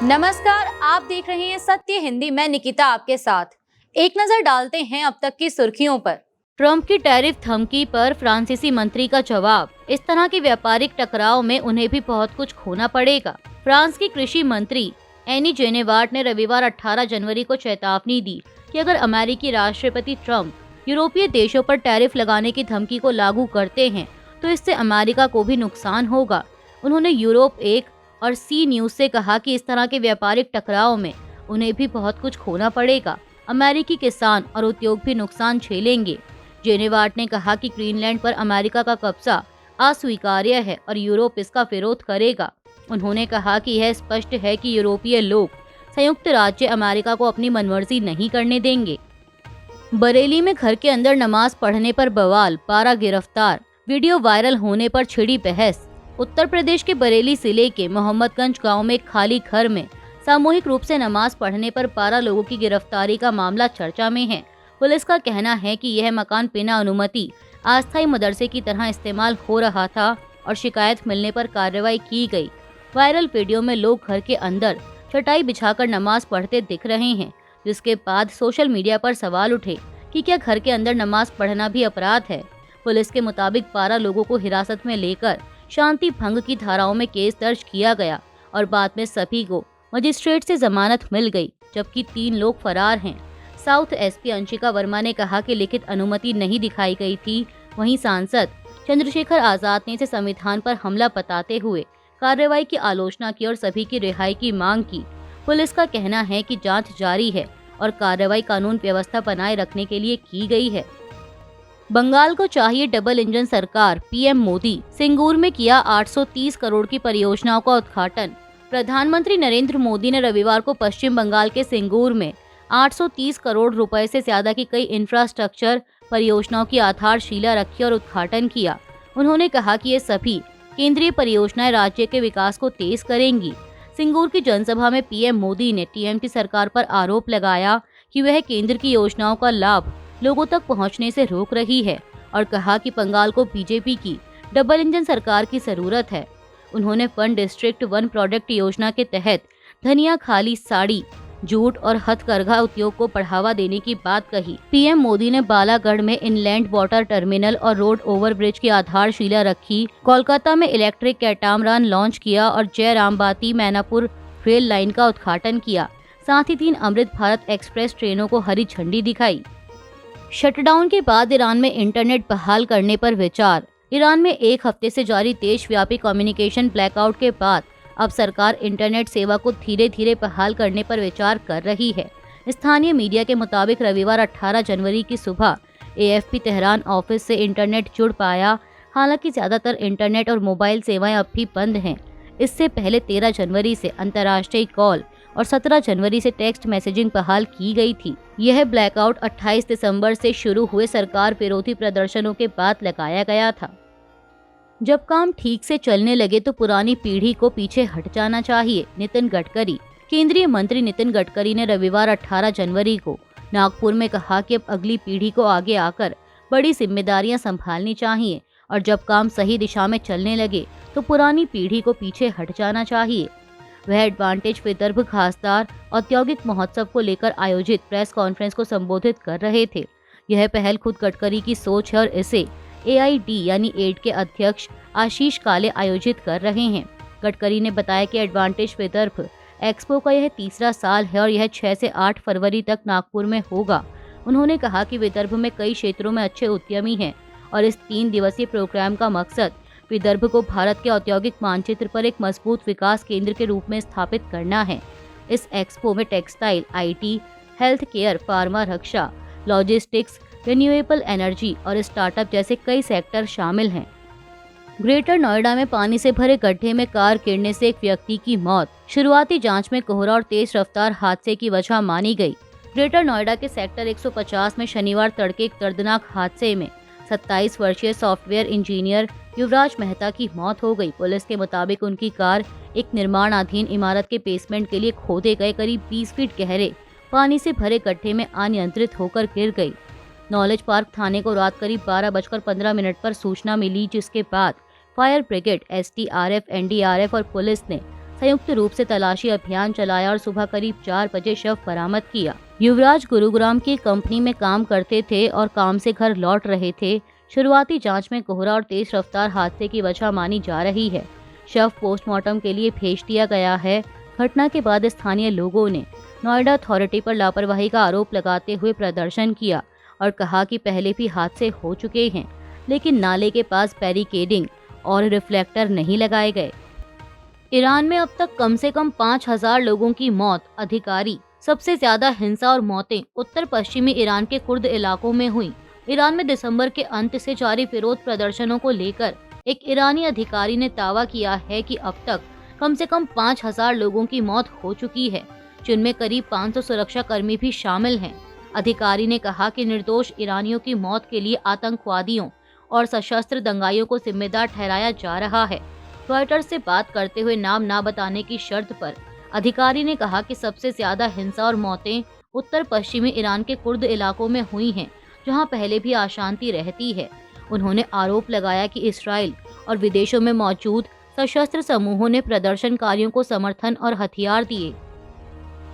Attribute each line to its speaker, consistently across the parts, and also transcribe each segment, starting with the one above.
Speaker 1: नमस्कार, आप देख रहे हैं सत्य हिंदी। मैं निकिता आपके साथ। एक नजर डालते हैं अब तक की सुर्खियों पर। ट्रंप की टैरिफ धमकी पर फ्रांसीसी मंत्री का जवाब। इस तरह के व्यापारिक टकराव में उन्हें भी बहुत कुछ खोना पड़ेगा। फ्रांस की कृषि मंत्री एनी जेनेवार्ट ने रविवार 18 जनवरी को चेतावनी दी कि अगर अमेरिकी राष्ट्रपति ट्रंप यूरोपीय देशों पर टैरिफ लगाने की धमकी को लागू करते हैं तो इससे अमेरिका को भी नुकसान होगा। उन्होंने यूरोप एक और सी न्यूज से कहा कि इस तरह के व्यापारिक टकराव में उन्हें भी बहुत कुछ खोना पड़ेगा। अमेरिकी किसान और उद्योग भी नुकसान झेलेंगे। जेनेवार्ट ने कहा कि ग्रीनलैंड पर अमेरिका का कब्जा अस्वीकार्य है और यूरोप इसका विरोध करेगा। उन्होंने कहा कि यह स्पष्ट है कि यूरोपीय लोग संयुक्त राज्य अमेरिका को अपनी मनमर्जी नहीं करने देंगे। बरेली में घर के अंदर नमाज पढ़ने पर बवाल, 12 गिरफ्तार। वीडियो वायरल होने पर छिड़ी बहस। उत्तर प्रदेश के बरेली जिले के मोहम्मदगंज गांव में एक खाली घर में सामूहिक रूप से नमाज पढ़ने पर 12 लोगों की गिरफ्तारी का मामला चर्चा में है। पुलिस का कहना है कि यह मकान बिना अनुमति अस्थायी मदरसे की तरह इस्तेमाल हो रहा था और शिकायत मिलने पर कार्रवाई की गई। वायरल वीडियो में लोग घर के अंदर चटाई बिछाकर नमाज पढ़ते दिख रहे हैं, जिसके बाद सोशल मीडिया पर सवाल उठे कि क्या घर के अंदर नमाज पढ़ना भी अपराध है। पुलिस के मुताबिक 12 लोगों को हिरासत में लेकर शांति भंग की धाराओं में केस दर्ज किया गया और बाद में सभी को मजिस्ट्रेट से जमानत मिल गई, जबकि 3 लोग फरार हैं। साउथ एसपी अंशिका वर्मा ने कहा कि लिखित अनुमति नहीं दिखाई गई थी। वहीं सांसद चंद्रशेखर आजाद ने इसे संविधान पर हमला बताते हुए कार्रवाई की आलोचना की और सभी की रिहाई की मांग की। पुलिस का कहना है कि जांच जारी है और कार्रवाई कानून व्यवस्था बनाए रखने के लिए की गई है। बंगाल को चाहिए डबल इंजन सरकार, पीएम मोदी। सिंगूर में किया 830 करोड़ की परियोजनाओं का उद्घाटन। प्रधानमंत्री नरेंद्र मोदी ने रविवार को पश्चिम बंगाल के सिंगूर में 830 करोड़ रुपए से ज्यादा की कई इंफ्रास्ट्रक्चर परियोजनाओं की आधारशिला रखी और उद्घाटन किया। उन्होंने कहा कि ये सभी केंद्रीय परियोजनाएं राज्य के विकास को तेज करेंगी। सिंगूर की जनसभा में पीएम मोदी ने टीएमसी सरकार पर आरोप लगाया कि वह केंद्र की योजनाओं का लाभ लोगों तक पहुंचने से रोक रही है और कहा कि बंगाल को बीजेपी की डबल इंजन सरकार की जरूरत है। उन्होंने फन डिस्ट्रिक्ट 1 प्रोजेक्ट योजना के तहत धनिया खाली साड़ी, जूट और हथकरघा उद्योग को बढ़ावा देने की बात कही। पीएम मोदी ने बालागढ़ में इनलैंड वाटर टर्मिनल और रोड ओवरब्रिज की आधारशिला रखी। कोलकाता में इलेक्ट्रिक कैटामरान लॉन्च किया और जयरामबाती मैनापुर रेल लाइन का उद्घाटन किया। साथ ही 3 अमृत भारत एक्सप्रेस ट्रेनों को हरी झंडी दिखाई। शटडाउन के बाद ईरान में इंटरनेट बहाल करने पर विचार। ईरान में एक हफ्ते से जारी देशव्यापी कम्युनिकेशन ब्लैकआउट के बाद अब सरकार इंटरनेट सेवा को धीरे धीरे बहाल करने पर विचार कर रही है। स्थानीय मीडिया के मुताबिक रविवार 18 जनवरी की सुबह एएफपी तेहरान ऑफिस से इंटरनेट जुड़ पाया। हालांकि ज्यादातर इंटरनेट और मोबाइल सेवाएं अब भी बंद हैं। इससे पहले 13 जनवरी से अंतर्राष्ट्रीय कॉल और 17 जनवरी से टेक्स्ट मैसेजिंग बहाल की गई थी। यह ब्लैकआउट 28 दिसंबर से शुरू हुए सरकार विरोधी प्रदर्शनों के बाद लगाया गया था। जब काम ठीक से चलने लगे तो पुरानी पीढ़ी को पीछे हट जाना चाहिए, नितिन गडकरी। केंद्रीय मंत्री नितिन गडकरी ने रविवार 18 जनवरी को नागपुर में कहा कि अब अगली पीढ़ी को आगे आकर बड़ी जिम्मेदारियां संभालनी चाहिए और जब काम सही दिशा में चलने लगे तो पुरानी पीढ़ी को पीछे हट जाना चाहिए। वह एडवांटेज विदर्भ खासदार औद्योगिक महोत्सव को लेकर आयोजित प्रेस कॉन्फ्रेंस को संबोधित कर रहे थे। यह पहल खुद गडकरी की सोच है और इसे एआईडी यानी एड के अध्यक्ष आशीष काले आयोजित कर रहे हैं। गडकरी ने बताया कि एडवांटेज विदर्भ एक्सपो का यह 3रा साल है और यह 6 से 8 फरवरी तक नागपुर में होगा। उन्होंने कहा कि विदर्भ में कई क्षेत्रों में अच्छे उद्यमी हैं और इस 3 दिवसीय प्रोग्राम का मकसद विदर्भ को भारत के औद्योगिक मानचित्र पर एक मजबूत विकास केंद्र के रूप में स्थापित करना है। इस एक्सपो में textile, IT, health care, pharma, Raksha, logistics, renewable energy और स्टार्टअप जैसे कई सेक्टर शामिल हैं। ग्रेटर नोएडा में पानी से भरे गड्ढे में कार गिरने से एक व्यक्ति की मौत। शुरुआती जांच में कोहरा और तेज रफ्तार हादसे की वजह मानी गई। ग्रेटर नोएडा के सेक्टर 150 में शनिवार तड़के एक दर्दनाक हादसे में 27 वर्षीय सॉफ्टवेयर इंजीनियर युवराज मेहता की मौत हो गई। पुलिस के मुताबिक उनकी कार एक निर्माणाधीन इमारत के बेसमेंट के लिए खोदे गए करीब 20 फीट गहरे पानी से भरे गड्ढे में अनियंत्रित होकर गिर गई। नॉलेज पार्क थाने को रात करीब 12:15 पर सूचना मिली, जिसके बाद फायर ब्रिगेड, एसडीआरएफ, एनडीआरएफ और पुलिस ने संयुक्त रूप से तलाशी अभियान चलाया और सुबह करीब 4 बजे शव बरामद किया। युवराज गुरुग्राम की कंपनी में काम करते थे और काम से घर लौट रहे थे। शुरुआती जांच में कोहरा और तेज रफ्तार हादसे की वजह मानी जा रही है। शव पोस्टमार्टम के लिए भेज दिया गया है। घटना के बाद स्थानीय लोगों ने नोएडा अथॉरिटी पर लापरवाही का आरोप लगाते हुए प्रदर्शन किया और कहा कि पहले भी हादसे हो चुके हैं, लेकिन नाले के पास बैरिकेडिंग और रिफ्लेक्टर नहीं लगाए गए। ईरान में अब तक कम से कम 5000 लोगों की मौत। अधिकारी सबसे ज्यादा हिंसा और मौतें उत्तर पश्चिमी ईरान के कुर्द इलाकों में हुई। ईरान में दिसंबर के अंत से जारी विरोध प्रदर्शनों को लेकर एक ईरानी अधिकारी ने दावा किया है कि अब तक कम से कम 5000 लोगों की मौत हो चुकी है, जिनमें करीब 500 सुरक्षा कर्मी भी शामिल हैं। अधिकारी ने कहा कि निर्दोष ईरानियों की मौत के लिए आतंकवादियों और सशस्त्र दंगाइयों को जिम्मेदार ठहराया जा रहा है। रॉयटर्स से बात करते हुए नाम ना बताने की शर्त पर अधिकारी ने कहा कि सबसे ज्यादा हिंसा और मौतें उत्तर पश्चिमी ईरान के कुर्द इलाकों में हुई हैं, जहां पहले भी अशांति रहती है। उन्होंने आरोप लगाया कि इसराइल और विदेशों में मौजूद सशस्त्र समूहों ने प्रदर्शनकारियों को समर्थन और हथियार दिए।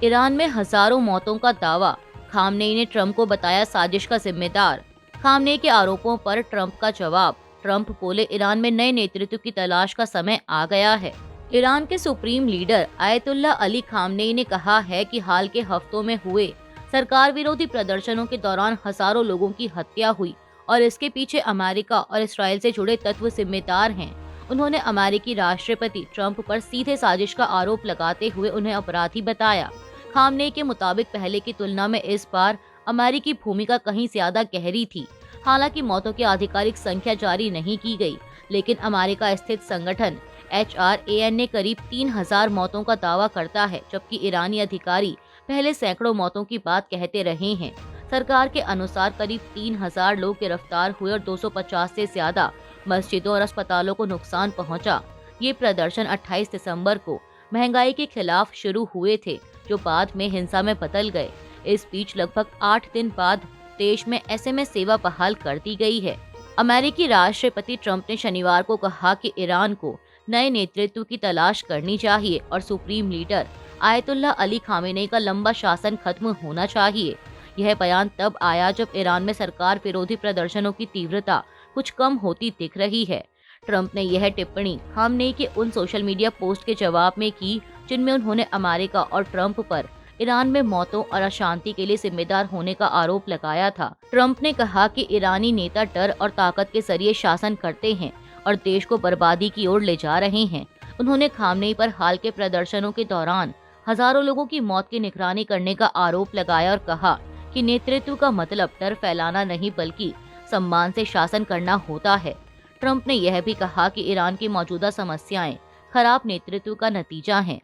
Speaker 1: ईरान में हजारों मौतों का दावा। खामनेई ने ट्रंप को बताया साजिश का जिम्मेदार। खामनेई के आरोपों पर ट्रंप का जवाब। ट्रंप बोले, ईरान में नए नेतृत्व की तलाश का समय आ गया है। ईरान के supreme leader ayatollah Ali Khamenei ने कहा है कि हाल के हफ्तों में हुए सरकार विरोधी प्रदर्शनों के दौरान हजारों लोगों की हत्या हुई और इसके पीछे अमेरिका और इसराइल से जुड़े तत्व जिम्मेदार हैं। उन्होंने अमेरिकी राष्ट्रपति ट्रंप पर सीधे साजिश का आरोप लगाते हुए उन्हें अपराधी बताया। खामनेई के मुताबिक पहले की तुलना में इस बार अमेरिकी भूमिका कहीं ज्यादा गहरी थी। हालांकि मौतों की आधिकारिक संख्या जारी नहीं की गई, लेकिन अमेरिका स्थित संगठन HRAN ने करीब 3000 मौतों का दावा करता है, जबकि ईरानी अधिकारी पहले सैकड़ों मौतों की बात कहते रहे हैं। सरकार के अनुसार करीब 3000 लोग गिरफ्तार हुए और 250 से ज्यादा मस्जिदों और अस्पतालों को नुकसान पहुंचा। ये प्रदर्शन 28 दिसंबर को महंगाई के खिलाफ शुरू हुए थे, जो बाद में हिंसा में बदल गए। इस बीच लगभग 8 दिन बाद देश में SMS सेवा बहाल कर दी गई है। अमेरिकी राष्ट्रपति ट्रंप ने शनिवार को कहा कि ईरान को नए नेतृत्व की तलाश करनी चाहिए और supreme leader ayatollah Ali Khamenei का लंबा शासन खत्म होना चाहिए। यह बयान तब आया जब ईरान में सरकार विरोधी प्रदर्शनों की तीव्रता कुछ कम होती दिख रही है। ट्रंप ने यह टिप्पणी खामेनेई के उन सोशल मीडिया पोस्ट के जवाब में की, जिनमें उन्होंने अमेरिका और ट्रंप पर ईरान में मौतों और अशांति के लिए जिम्मेदार होने का आरोप लगाया था। ट्रंप ने कहा कि ईरानी नेता डर और ताकत के जरिए शासन करते हैं और देश को बर्बादी की ओर ले जा रहे हैं। उन्होंने खामनेई पर हाल के प्रदर्शनों के दौरान हजारों लोगों की मौत की निगरानी करने का आरोप लगाया और कहा कि नेतृत्व का मतलब डर फैलाना नहीं बल्कि सम्मान से शासन करना होता है। ट्रंप ने यह भी कहा कि ईरान की मौजूदा समस्याएं खराब नेतृत्व का नतीजा हैं।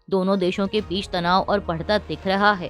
Speaker 1: दोनों देशों के बीच तनाव और बढ़ता दिख रहा है।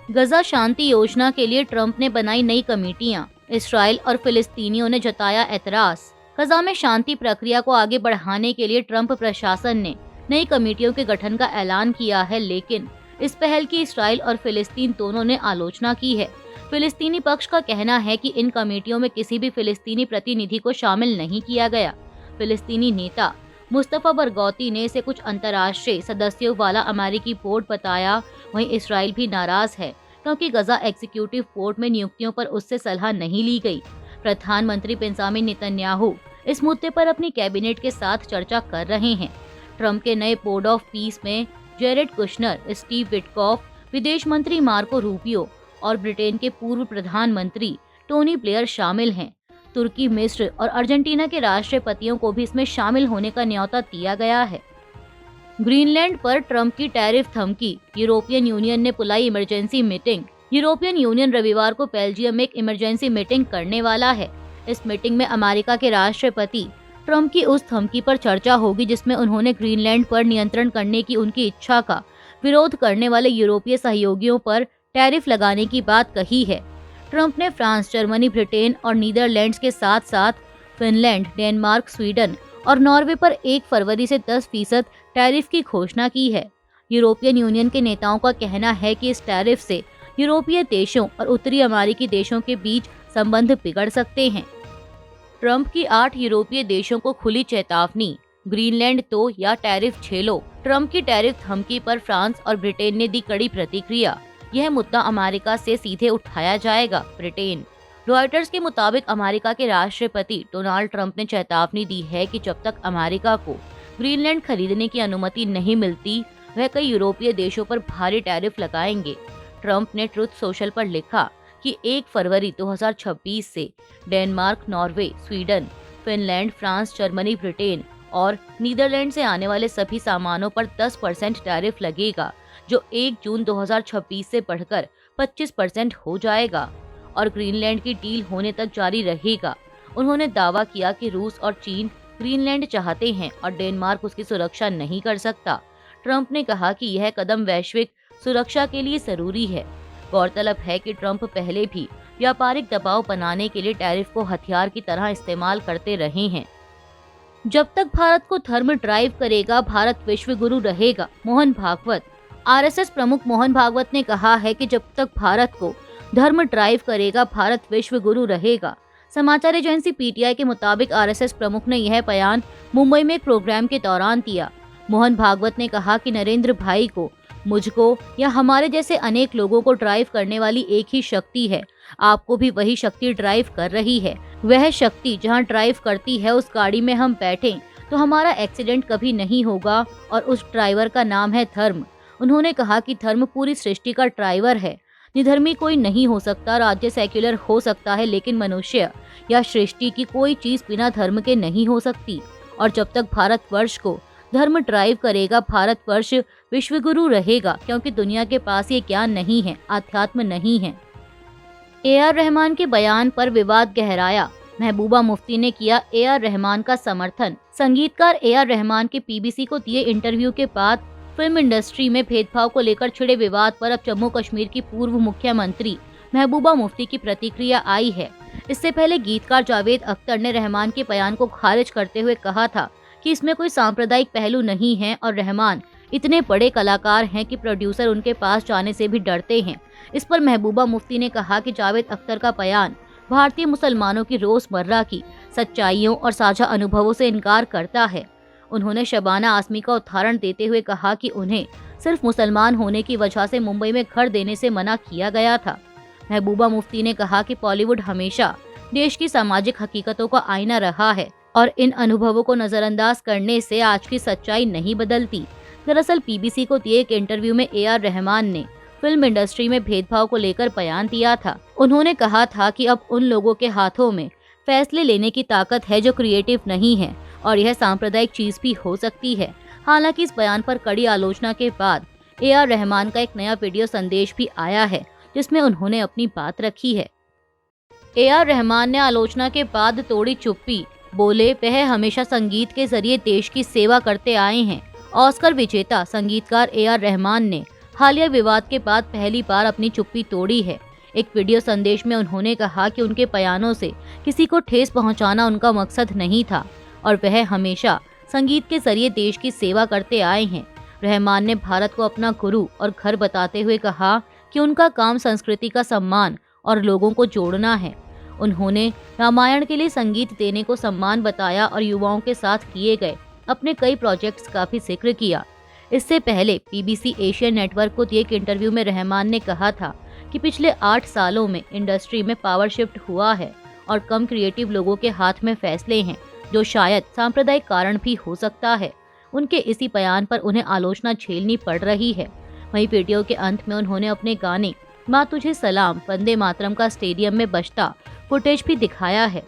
Speaker 1: गजा शांति योजना के लिए ट्रंप ने बनाई नई कमेटियां। इसराइल और फिलिस्तीनियों ने जताया एतराज। गजा में शांति प्रक्रिया को आगे बढ़ाने के लिए ट्रंप प्रशासन ने नई कमेटियों के गठन का ऐलान किया है, लेकिन इस पहल की इसराइल और फिलिस्तीन दोनों ने आलोचना की है। फिलिस्तीनी पक्ष का कहना है कि इन कमेटियों में किसी भी फिलिस्तीनी प्रतिनिधि को शामिल नहीं किया गया। फिलिस्तीनी नेता मुस्तफा बरगौती ने इसे कुछ अंतर्राष्ट्रीय सदस्यों वाला अमेरिकी बोर्ड बताया। वहीं इसराइल भी नाराज है क्योंकि गजा एग्जीक्यूटिव बोर्ड में नियुक्तियों पर उससे सलाह नहीं ली गई। प्रधानमंत्री बेंजामिन नेतन्याहू इस मुद्दे पर अपनी कैबिनेट के साथ चर्चा कर रहे हैं। ट्रंप के नए बोर्ड ऑफ पीस में जेरेड कुशनर, स्टीव विटकॉफ, विदेश मंत्री मार्को रूबियो और ब्रिटेन के पूर्व प्रधानमंत्री टोनी ब्लेयर शामिल हैं। तुर्की, मिस्र और अर्जेंटीना के राष्ट्रपतियों को भी इसमें शामिल होने का न्योता दिया गया है। ग्रीनलैंड पर ट्रंप की टैरिफ धमकी। यूरोपियन यूनियन ने बुलाई इमरजेंसी मीटिंग। यूरोपियन यूनियन रविवार को बेल्जियम में एक इमरजेंसी मीटिंग करने वाला है। इस मीटिंग में अमेरिका के राष्ट्रपति ट्रंप की उस धमकी पर चर्चा होगी जिसमें उन्होंने ग्रीनलैंड पर नियंत्रण करने की उनकी इच्छा का विरोध करने वाले यूरोपीय सहयोगियों पर टैरिफ लगाने की बात कही है। ट्रंप ने फ्रांस, जर्मनी, ब्रिटेन और नीदरलैंड्स के साथ साथ फिनलैंड, डेनमार्क, स्वीडन और नॉर्वे पर 1 फरवरी से 10% टैरिफ की घोषणा की है। यूरोपियन यूनियन के नेताओं का कहना है कि इस टैरिफ से यूरोपीय देशों और उत्तरी अमेरिकी देशों के बीच संबंध बिगड़ सकते हैं। ट्रंप की 8 यूरोपीय देशों को खुली चेतावनी। ग्रीनलैंड तो या टैरिफ झेलो। ट्रम्प की टैरिफ धमकी पर फ्रांस और ब्रिटेन ने दी कड़ी प्रतिक्रिया। यह मुद्दा अमेरिका से सीधे उठाया जाएगा। ब्रिटेन। रॉयटर्स के मुताबिक अमेरिका के राष्ट्रपति डोनाल्ड ट्रंप ने चेतावनी दी है कि जब तक अमेरिका को ग्रीनलैंड खरीदने की अनुमति नहीं मिलती, वह कई यूरोपीय देशों पर भारी टैरिफ लगाएंगे। ट्रंप ने ट्रुथ सोशल पर लिखा कि 1 फरवरी 2026 से Denmark, Norway, Sweden, Finland, France, Germany, Britain और नीदरलैंड से आने वाले सभी सामानों पर 10% टैरिफ लगेगा, जो 1 जून 2026 से बढ़कर 25% हो जाएगा और ग्रीनलैंड की डील होने तक जारी रहेगा। उन्होंने दावा किया कि रूस और चीन ग्रीनलैंड चाहते हैं और डेनमार्क उसकी सुरक्षा नहीं कर सकता। ट्रंप ने कहा कि यह कदम वैश्विक सुरक्षा के लिए जरूरी है। गौरतलब है कि ट्रंप पहले भी व्यापारिक दबाव बनाने के लिए टैरिफ को हथियार की तरह इस्तेमाल करते रहे हैं। जब तक भारत को धर्म ड्राइव करेगा, भारत विश्व गुरु रहेगा। मोहन भागवत। आरएसएस प्रमुख मोहन भागवत ने कहा है कि जब तक भारत को धर्म ड्राइव करेगा, भारत विश्व गुरु रहेगा। समाचार एजेंसी पीटीआई के मुताबिक आरएसएस प्रमुख ने यह बयान मुंबई में एक प्रोग्राम के दौरान दिया। मोहन भागवत ने कहा कि नरेंद्र भाई को, मुझको या हमारे जैसे अनेक लोगों को ड्राइव करने वाली एक ही शक्ति है। आपको भी वही शक्ति ड्राइव कर रही है। वह शक्ति जहां ड्राइव करती है, उस गाड़ी में हम बैठें तो हमारा एक्सीडेंट कभी नहीं होगा और उस ड्राइवर का नाम है धर्म। उन्होंने कहा कि धर्म पूरी सृष्टि का ड्राइवर है। निधर्मी कोई नहीं हो सकता। राज्य सेक्युलर हो सकता है, लेकिन मनुष्य या सृष्टि की कोई चीज बिना धर्म के नहीं हो सकती। और जब तक भारतवर्ष को धर्म ड्राइव करेगा, भारतवर्ष विश्वगुरु रहेगा, क्योंकि दुनिया के पास ये ज्ञान नहीं है, अध्यात्म नहीं है। ए.आर. रहमान के बयान पर विवाद गहराया। महबूबा मुफ्ती ने किया ए.आर. रहमान का समर्थन। संगीतकार ए.आर. रहमान के पीबीसी को दिए इंटरव्यू के बाद फिल्म इंडस्ट्री में भेदभाव को लेकर छिड़े विवाद पर अब जम्मू कश्मीर की पूर्व मुख्यमंत्री महबूबा मुफ्ती की प्रतिक्रिया आई है। इससे पहले गीतकार जावेद अख्तर ने रहमान के बयान को खारिज करते हुए कहा था कि इसमें कोई सांप्रदायिक पहलू नहीं है और रहमान इतने बड़े कलाकार हैं कि प्रोड्यूसर उनके पास जाने से भी डरते हैं। इस पर महबूबा मुफ्ती ने कहा कि जावेद अख्तर का बयान भारतीय मुसलमानों की रोजमर्रा की सच्चाइयों और साझा अनुभवों से इनकार करता है। उन्होंने शबाना आजमी का उदाहरण देते हुए कहा कि उन्हें सिर्फ मुसलमान होने की वजह से मुंबई में घर देने से मना किया गया था। महबूबा मुफ्ती ने कहा कि बॉलीवुड हमेशा देश की सामाजिक हकीकतों का आईना रहा है और इन अनुभवों को नजरअंदाज करने से आज की सच्चाई नहीं बदलती। दरअसल पीबीसी को दिए एक इंटरव्यू में ए.आर. रहमान ने फिल्म इंडस्ट्री में भेदभाव को लेकर बयान दिया था। उन्होंने कहा था कि अब उन लोगों के हाथों में फैसले लेने की ताकत है जो क्रिएटिव नहीं है और यह सांप्रदायिक चीज भी हो सकती है। हालांकि इस बयान पर कड़ी आलोचना के बाद ए.आर. रहमान का एक नया वीडियो संदेश भी आया है, जिसमें उन्होंने अपनी बात रखी है। ए.आर. रहमान ने आलोचना के बाद तोड़ी चुप्पी। बोले, वह हमेशा संगीत के जरिए देश की सेवा करते आए हैं। ऑस्कर विजेता संगीतकार ए.आर. रहमान ने हालिया विवाद के बाद पहली बार अपनी चुप्पी तोड़ी है। एक वीडियो संदेश में उन्होंने कहा कि उनके बयानों से किसी को ठेस पहुंचाना उनका मकसद नहीं था और वह हमेशा संगीत के जरिए देश की सेवा करते आए हैं। रहमान ने भारत को अपना गुरु और घर बताते हुए कहा कि उनका काम संस्कृति का सम्मान और लोगों को जोड़ना है। उन्होंने रामायण के लिए संगीत देने को सम्मान बताया और युवाओं के साथ किए गए अपने कई प्रोजेक्ट्स का भी जिक्र किया। इससे पहले पीबीसी एशिया नेटवर्क को दिए एक इंटरव्यू में रहमान ने कहा था कि पिछले 8 सालों में इंडस्ट्री में पावर शिफ्ट हुआ है और कम क्रिएटिव लोगों के हाथ में फैसले हैं, जो शायद सांप्रदायिक कारण भी हो सकता है। उनके इसी बयान पर उन्हें आलोचना झेलनी पड़ रही है। वहीं वीडियो के अंत में उन्होंने अपने गाने माँ तुझे सलाम, वंदे मातरम का स्टेडियम में बजता फुटेज भी दिखाया है।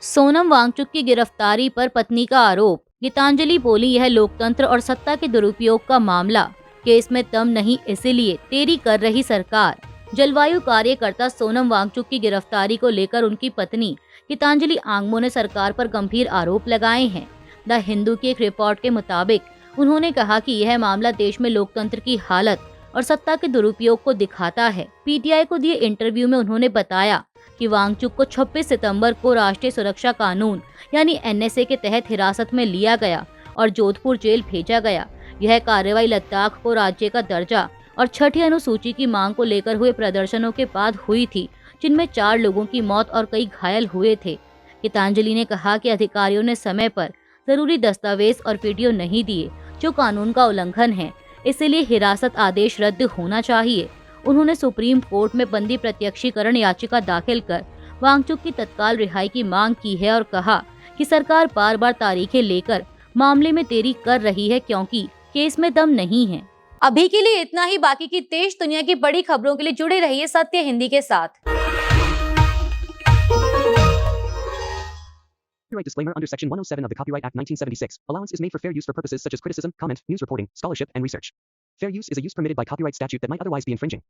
Speaker 1: सोनम वांगचुक की गिरफ्तारी पर पत्नी का आरोप। गीतांजलि बोली, यह लोकतंत्र और सत्ता के दुरुपयोग का मामला, केस में दम नहीं इसीलिए देरी कर रही सरकार। जलवायु कार्यकर्ता सोनम वांगचुक की गिरफ्तारी को लेकर उनकी पत्नी गीतांजलि आंगमो ने सरकार पर गंभीर आरोप लगाए हैं। द हिंदू की एक रिपोर्ट के मुताबिक उन्होंने कहा कि यह मामला देश में लोकतंत्र की हालत और सत्ता के दुरुपयोग को दिखाता है। पीटीआई को दिए इंटरव्यू में उन्होंने बताया कि वांगचुक को 26 सितंबर को राष्ट्रीय सुरक्षा कानून यानी एनएसए के तहत हिरासत में लिया गया और जोधपुर जेल भेजा गया। यह कार्रवाई लद्दाख को राज्य का दर्जा और छठी अनुसूची की मांग को लेकर हुए प्रदर्शनों के बाद हुई थी, जिनमें 4 लोगों की मौत और कई घायल हुए थे। गीतांजलि ने कहा कि अधिकारियों ने समय पर जरूरी दस्तावेज और वीडियो नहीं दिए, जो कानून का उल्लंघन है। इसलिए हिरासत आदेश रद्द होना चाहिए। उन्होंने सुप्रीम कोर्ट में बंदी प्रत्यक्षीकरण याचिका दाखिल कर वांगचुक की तत्काल रिहाई की मांग की है और कहा कि सरकार बार बार तारीखें लेकर मामले में देरी कर रही है क्योंकि केस में दम नहीं है। अभी के लिए इतना ही। बाकी की देश दुनिया की बड़ी खबरों के लिए जुड़े रहिए सत्य हिंदी के साथ।
Speaker 2: Copyright disclaimer under Section 107 of the Copyright Act 1976. Allowance is made for fair use for purposes such as criticism, comment, news reporting, scholarship, and research. Fair use is a use permitted by copyright statute that might otherwise be infringing.